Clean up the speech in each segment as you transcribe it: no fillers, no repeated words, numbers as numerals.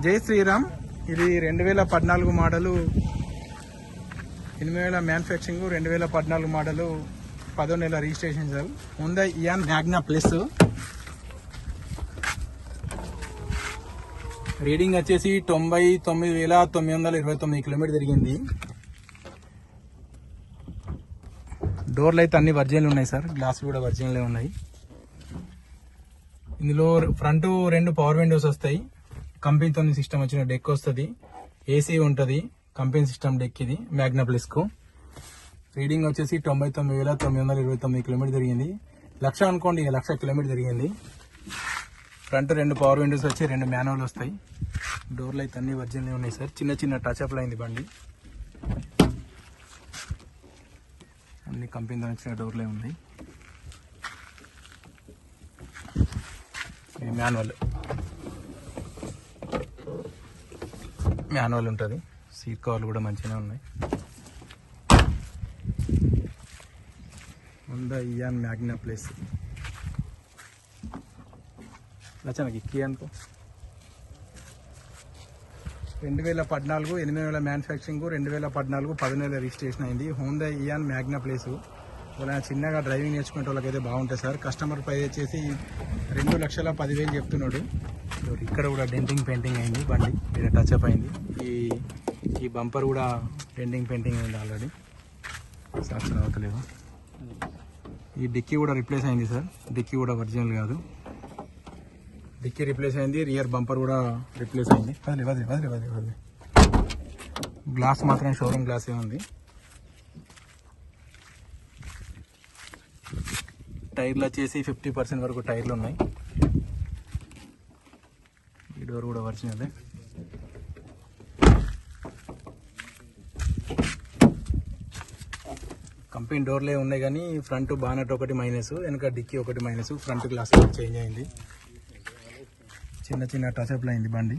జై శ్రీరామ్. ఇది 2014 model, 8,000 manufacturing, 2014 model, 10వ నెల registration sir. Hyundai Ian Magna plus. Reading వచ్చేసి 99,929 కిలోమీటర్ తిరిగింది. డోర్లు అయితే అన్ని వర్జిన్లు ఉన్నాయి సార్, గ్లాసులు కూడా వర్జిన్లే ఉన్నాయి. ఇందులో ఫ్రంట్ 2 పవర్ విండోస్ వస్తాయి. కంపెనీతో సిస్టమ్ వచ్చిన డెక్ వస్తుంది, ఏసీ ఉంటుంది. కంపెనీ సిస్టమ్ డెక్ ఇది మ్యాగ్నా ప్లస్ కు. రీడింగ్ వచ్చేసి 99,929 కిలోమీటర్ తిరిగింది. 1,00,000 అనుకోండి, 1,00,000 కిలోమీటర్ తిరిగింది. ఫ్రంట్ 2 పవర్ విండోస్ వచ్చి 2 మాన్యువల్ వస్తాయి. డోర్లు అయితే అన్ని వర్జిన్లే ఉన్నాయి సార్. చిన్న చిన్న టచ్అప్లు అయింది బండి. అన్ని కంపెనీతో వచ్చిన డోర్లే ఉన్నాయి. మాన్యువల్ ఉంటుంది. సీట్ కవర్లు కూడా మంచిగానే ఉన్నాయి. Hyundai Ian Magna plus. లచ్చనకి కీ అనుకో. 2014, 8,000 మ్యానుఫ్యాక్చరింగ్, 2014 10వ నెల రిజిస్ట్రేషన్ అయింది. Hyundai Ian Magna plus. ఇలా చిన్నగా డ్రైవింగ్ నేర్చుకునే వాళ్ళకైతే బాగుంటుంది సార్. కస్టమర్ ప్రైస్ వచ్చేసి 2,10,000 చెప్తున్నాడు. ఇక్కడ కూడా డెంటింగ్ పెయింటింగ్ అయింది బండి, ఇక్కడ టచ్అప్ అయింది. ఈ బంపర్ కూడా డెంటింగ్ పెయింటింగ్ అయింది ఆల్రెడీ, సాక్షన్ అవుతలేదు. ఈ డిక్కీ కూడా రిప్లేస్ అయింది సార్. డిక్కీ కూడా ఒరిజినల్ కాదు, డిక్కీ రిప్లేస్ అయింది. రియర్ బంపర్ కూడా రిప్లేస్ అయింది. వదిలే. గ్లాస్ మాత్రం షోరూమ్ గ్లాసే ఉంది. టైర్లు వచ్చేసి 50% వరకు టైర్లు ఉన్నాయి. ఈ డోర్ కూడా ఒరిజినలే. కంపెనీ డోర్లే ఉన్నాయి కానీ ఫ్రంట్ బానట్ ఒకటి మైనస్, వెనక డిక్కీ ఒకటి మైనస్. ఫ్రంట్ గ్లాస్ చేంజ్ అయింది. చిన్న చిన్న టచ్అప్లు అయింది బండి.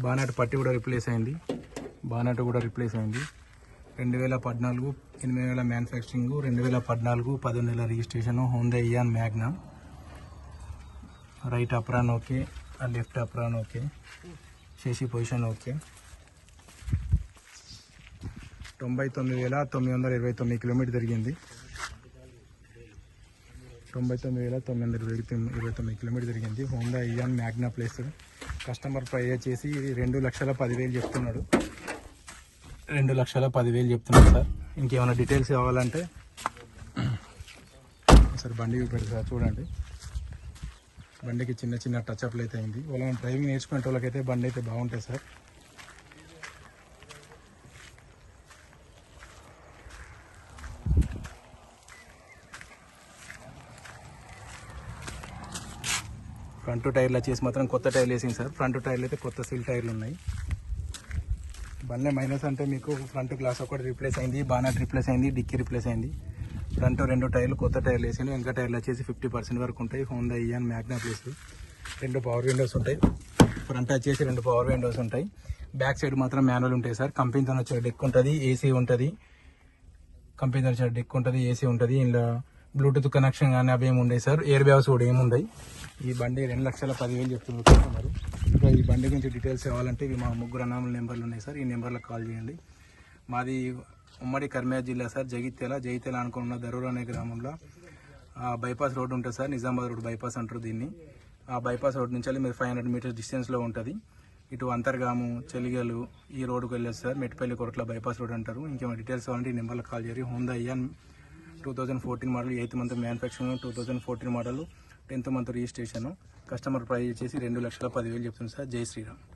బానట్ పట్టి కూడా రిప్లేస్ అయింది. 2014, 8,000 మ్యానుఫ్యాక్చరింగ్, 2014 10వ నెల registration. Hyundai Ian Magna. Right apron okay, left apron okay, చేసి పొజిషన్ ఓకే. 99,929 కిలోమీటర్ తిరిగింది. 99,929 కిలోమీటర్ తిరిగింది. Hyundai Ian Magna plus. Customer price వచ్చేసి 2,10,10,000 చెప్తున్నాడు. 2,10,000 చెప్తున్నాడు సార్. ఇంకేమైనా డీటెయిల్స్ కావాలంటే సార్ బండి చూపెడతారు సార్. చూడండి, బండికి చిన్న చిన్న టచ్అప్లు అయితే అయింది. వాళ్ళ డ్రైవింగ్ నేర్చుకునే వాళ్ళకైతే బండి అయితే బాగుంటుంది సార్. ఫ్రంట్ టైర్లు వచ్చేసి మాత్రం కొత్త టైర్లు వేసింది సార్. ఫ్రంట్ టైర్లు అయితే కొత్త సీల్ టైర్లు ఉన్నాయి. బండి మైనస్ అంటే మీకు ఫ్రంట్ గ్లాస్ ఒకటి రిప్లేస్ అయింది, బానట్ రిప్లేస్ అయింది, డిక్కీ రిప్లేస్ అయింది. ఫ్రంట్ 2 టైర్లు కొత్త టైర్లు వేసింది. వెనక టైర్లు వచ్చేసి 50% వరకు ఉంటాయి. Hyundai Ian Magna plus. 2 power windows ఉంటాయి. ఫ్రంట్ వచ్చేసి 2 పవర్ విండోస్ ఉంటాయి. బ్యాక్ సైడ్ మాత్రం మాన్యువల్ ఉంటాయి సార్. కంపెనీతో వచ్చిన డెక్ ఉంటుంది, ఏసీ ఉంటుంది. ఏసీ ఉంటుంది. ఇలా బ్లూటూత్ కనెక్షన్ కానీ అవి ఏమి ఉండవు సార్. ఎయిర్ బ్యాగ్స్ కూడా ఏముండయి. ఈ బండి 2,10,000 చెప్తున్నారు. ఇంకా ఈ బండి గురించి డీటెయిల్స్ కావాలంటే ఇవి మా 3 అన్నదమ్ముల నెంబర్లు ఉన్నాయి సార్. ఈ నెంబర్లకు కాల్ చేయండి. మాది ఉమ్మడి కర్నూలు జిల్లా సార్. జగిత్యాల అనుకున్న దరూర్ అనే గ్రామంలో బైపాస్ రోడ్ ఉంటుంది సార్. నిజామాబాద్ రోడ్ బైపాస్ అంటారు దీన్ని. ఆ బైపాస్ రోడ్ నుంచి మీరు 500 మీటర్స్ డిస్టెన్స్లో ఉంటుంది. ఇటు అంతర్గాము, చెలిగలు ఈ రోడ్డుకు వెళ్ళేది sir. Metpally Koratla bypass road అంటారు. ఇంకేమైనా డీటెయిల్స్ కావాలంటే ఈ నెంబర్లకు కాల్ చేయండి. Hyundai Eon 2014 model, 8th month manufacturing, 2014 model, 10th month registration. Customer price వచ్చేసి 2,10,000 చెప్తుంది సార్. జై శ్రీరామ్.